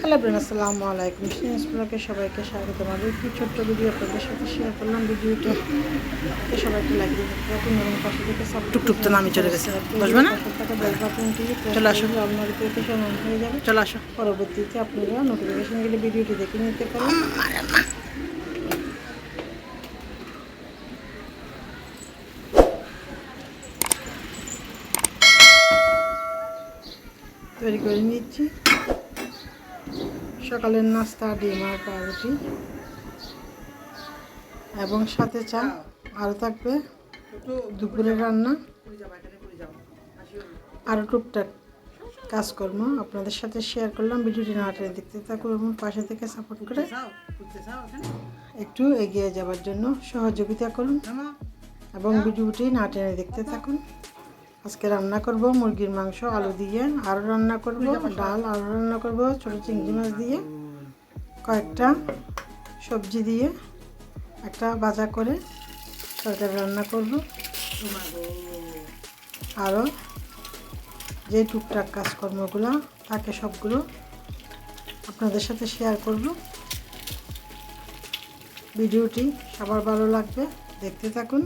Hello brain, আসসালামু আলাইকুম। ব্লগে সবাইকে স্বাগত। আমাদের একটি ছোট্ট ভিডিও আপনাদের সাথে শেয়ার করলাম। ভিডিওটা সবাইকে লাইক দিতে থাকুন এবং পাশে থেকে টুকটুক তো নামে চলে গেছে, বসবে না? বেল বাটনটি চলে আসো, অল নোটিফিকেশন অন হয়ে যাবে। চলে আসো, পরবর্তীতে আপনারা নোটিফিকেশন গেলে ভিডিওটি দেখে নিতে পারেন। তৈরি করে নিচ্ছি সকালের নাস্তা, ডিম আর পাউরুটি এবং সাথে চা। আরও থাকবে দুপুরের রান্না, আরও টুকটাক কাজকর্ম আপনাদের সাথে শেয়ার করলাম। ভিডিওটি না টেনে দেখতে থাকুন এবং পাশে থেকে সাপোর্ট করে একটু এগিয়ে যাওয়ার জন্য সহযোগিতা করুন এবং ভিডিওটি না টেনে দেখতে থাকুন। আজকে রান্না করব মুরগির মাংস আলু দিয়ে, আরও রান্না করব ডাল, আরও রান্না করব ছোটো চিংড়ি মাছ দিয়ে, কয়েকটা সবজি দিয়ে একটা ভাজা করে তরকারি রান্না করব। আরও যে টুকটাক কাজকর্মগুলো থাকে সবগুলো আপনাদের সাথে শেয়ার করব। ভিডিওটি সবার ভালো লাগবে, দেখতে থাকুন।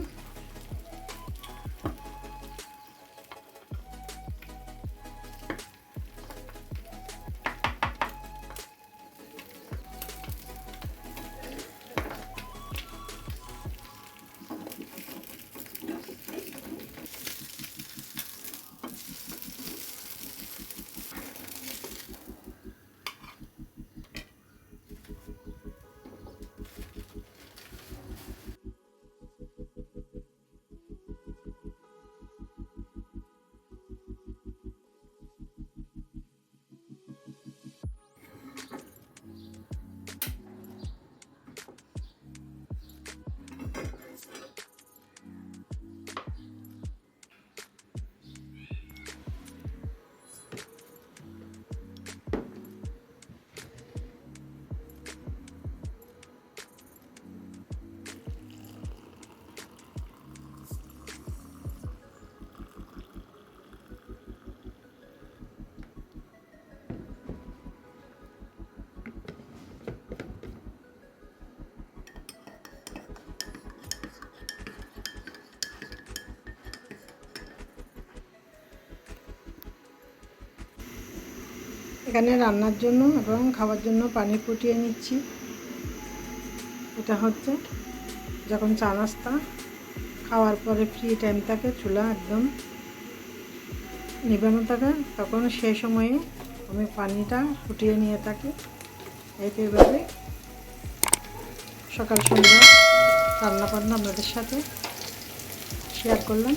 এখানে রান্নার জন্য এবং খাওয়ার জন্য পানি ফুটিয়ে নিচ্ছি। এটা হচ্ছে যখন চা নাস্তা খাওয়ার পরে ফ্রি টাইম থাকে, চুলা একদম নিবানো থাকে, তখন সেই সময়ে আমি পানিটা ফুটিয়ে নিয়ে থাকি। এইভাবে সকাল সন্ধ্যা রান্না বান্না আপনাদের সাথে শেয়ার করলাম।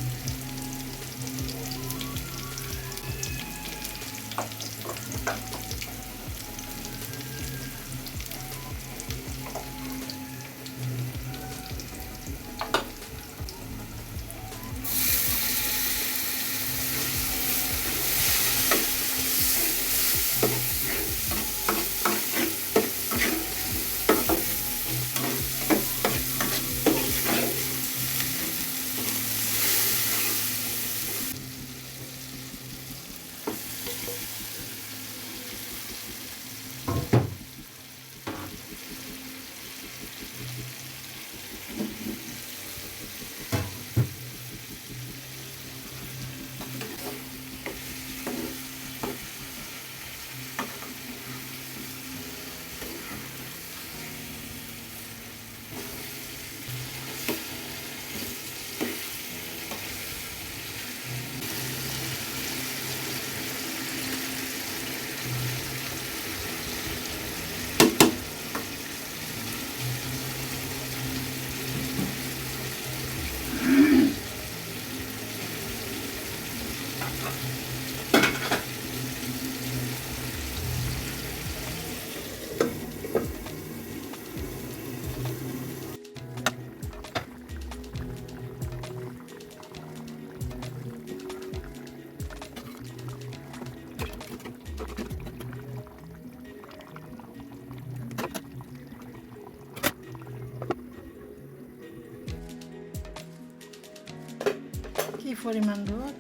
কি পরিমাণ রোদ!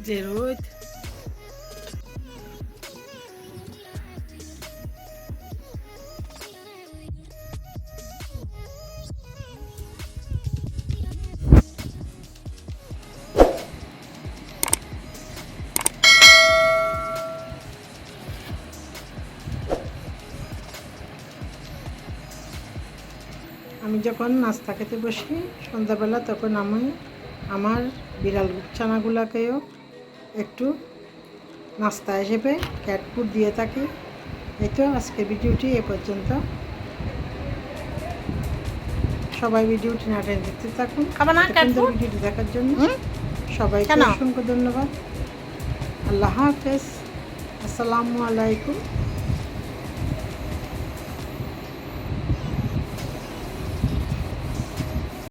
যে রোদ আমি যখন নাস্তা খেতে বসি সন্ধ্যাবেলা তখন আমি আমার বিড়াল ছানাগুলাকেও একটু নাস্তা হিসেবে ক্যাট ফুড দিয়ে থাকি। এই তো আজকের ভিডিওটি এ পর্যন্ত। সবাই ভিডিওটি না টেনে দেখতে থাকুন। ভিডিওটি দেখার জন্য সবাইকে অসংখ্য ধন্যবাদ। আল্লাহ হাফেজ। আসসালামু আলাইকুম।